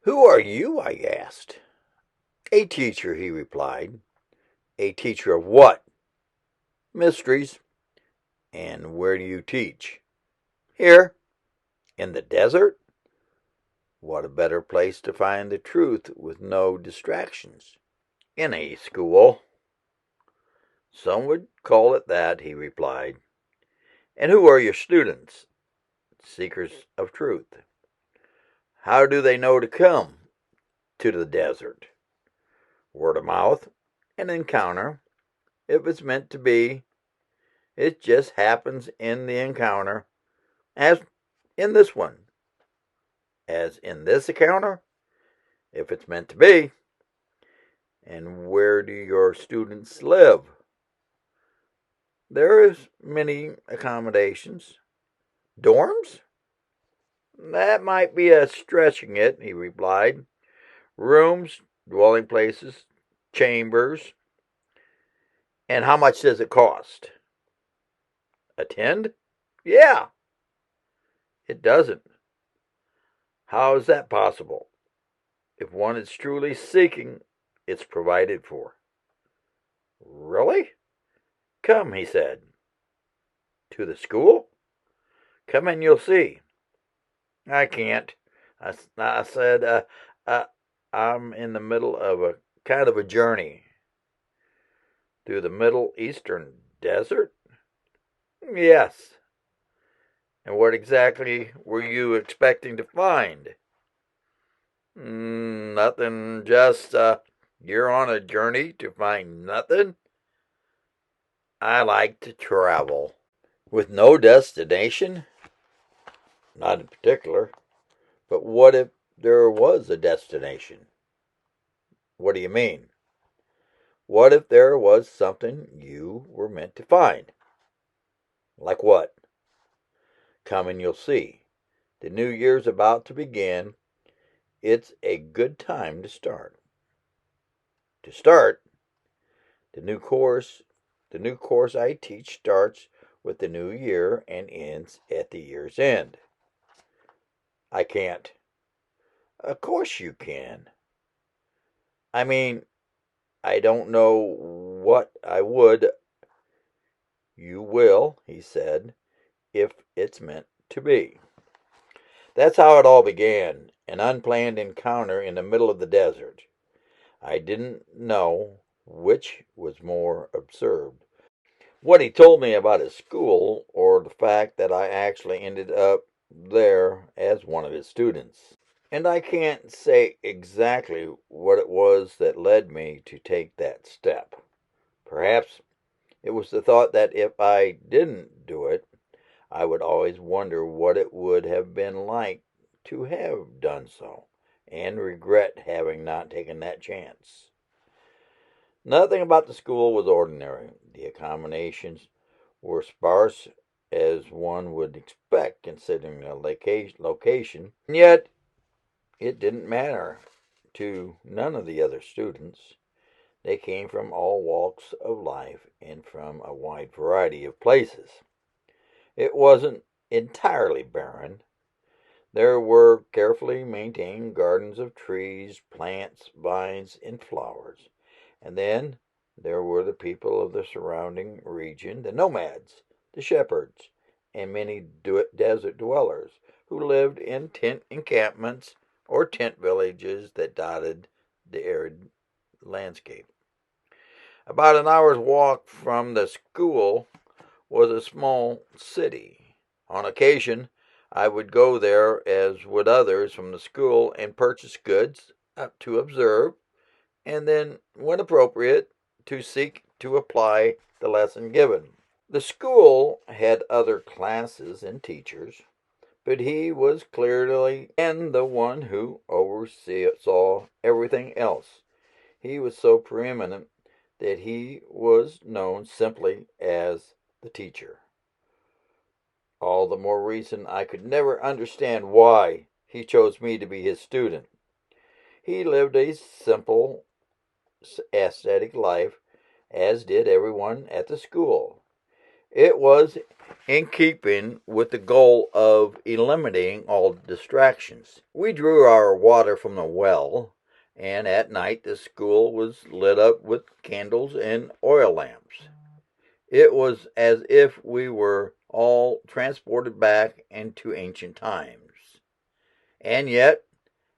"Who are you?" I asked. "A teacher," he replied. "A teacher of what?" "Mysteries." "And where do you teach?" "Here." "In the desert?" "What a better place to find the truth with no distractions." "In a school." "Some would call it that," he replied. "And who are your students?" "Seekers of truth." "How do they know to come to the desert?" "Word of mouth. An encounter. If it's meant to be, it just happens in the encounter, as in this one." "As in this encounter?" "If it's meant to be." "And where do your students live?" "There is many accommodations." "Dorms?" "That might be stretching it," he replied. "Rooms, dwelling places, chambers." "And how much does it cost?" "Attend?" "Yeah." "It doesn't." "How is that possible?" "If one is truly seeking, it's provided for." "Really?" "Come," he said. "To the school?" "Come and you'll see." "I can't." I said, uh, "I'm in the middle of a kind of a journey." "Through the Middle Eastern desert?" "Yes." "And what exactly were you expecting to find?" Nothing, just, you're on a journey to find nothing?" "I like to travel." "With no destination?" "Not in particular." "But what if there was a destination?" "What do you mean?" "What if there was something you were meant to find?" "Like what?" "Come and you'll see. The new year's about to begin. It's a good time to start." "To start?" The new course the new course I teach starts with the new year and ends at the year's end." "I can't." "Of course you can." "I mean, I don't know what I would." "You will," he said, "if it's meant to be." That's how it all began, an unplanned encounter in the middle of the desert. I didn't know which was more absurd, what he told me about his school, or the fact that I actually ended up there as one of his students. And I can't say exactly what it was that led me to take that step. Perhaps it was the thought that if I didn't do it, I would always wonder what it would have been like to have done so, and regret having not taken that chance. Nothing about the school was ordinary. The accommodations were sparse as one would expect considering the location, and yet it didn't matter to none of the other students. They came from all walks of life and from a wide variety of places. It wasn't entirely barren. There were carefully maintained gardens of trees, plants, vines, and flowers. And then there were the people of the surrounding region, the nomads, the shepherds, and many desert dwellers who lived in tent encampments or tent villages that dotted the arid landscape. About an hour's walk from the school was a small city. On occasion, I would go there, as would others from the school, and purchase goods to observe, and then, when appropriate, to seek to apply the lesson given. The school had other classes and teachers, but he was clearly and the one who oversaw everything else. He was so preeminent that he was known simply as the teacher. All the more reason I could never understand why he chose me to be his student. He lived a simple, ascetic life, as did everyone at the school. It was in keeping with the goal of eliminating all distractions. We drew our water from the well, and at night the school was lit up with candles and oil lamps. It was as if we were all transported back into ancient times. And yet,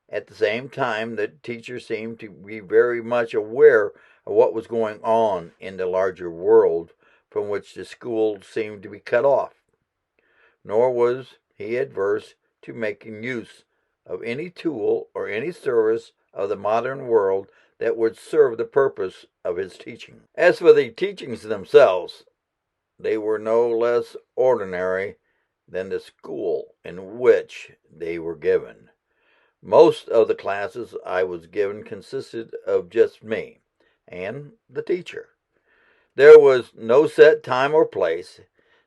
at the same time, the teacher seemed to be very much aware of what was going on in the larger world from which the school seemed to be cut off. Nor was he averse to making use of any tool or any service of the modern world that would serve the purpose of his teaching. As for the teachings themselves, they were no less ordinary than the school in which they were given. Most of the classes I was given consisted of just me and the teacher. There was no set time or place.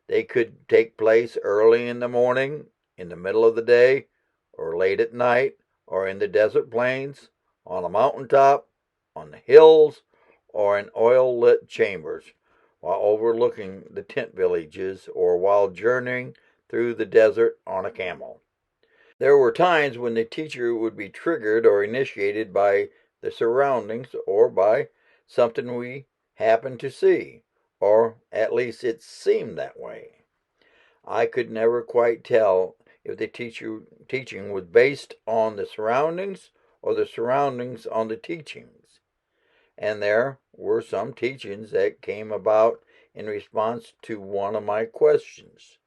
They could take place early in the morning, in the middle of the day, or late at night, or in the desert plains, on a mountain top, on the hills, or in oil-lit chambers, while overlooking the tent villages, or while journeying through the desert on a camel. There were times when the teacher would be triggered or initiated by the surroundings or by something we happened to see, or at least it seemed that way. I could never quite tell if the teaching was based on the surroundings or the surroundings on the teachings. And there were some teachings that came about in response to one of my questions.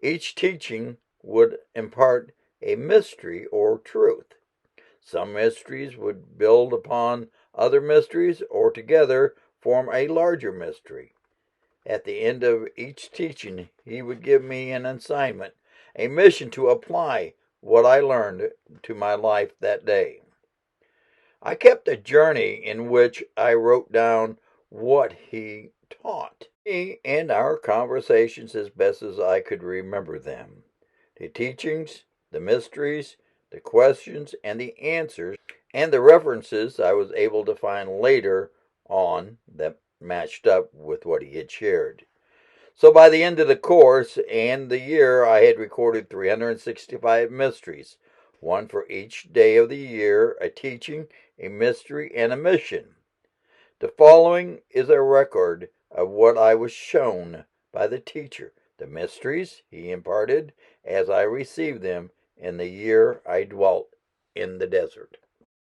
Each teaching would impart a mystery or truth. Some mysteries would build upon other mysteries or together form a larger mystery. At the end of each teaching, he would give me an assignment, a mission to apply what I learned to my life that day. I kept a journey in which I wrote down what he taught me and our conversations as best as I could remember them. The teachings, the mysteries, the questions, and the answers, and the references I was able to find later on that matched up with what he had shared. So by the end of the course and the year, I had recorded 365 mysteries, one for each day of the year, a teaching, a mystery, and a mission. The following is a record of what I was shown by the teacher, the mysteries he imparted as I received them in the year I dwelt in the desert.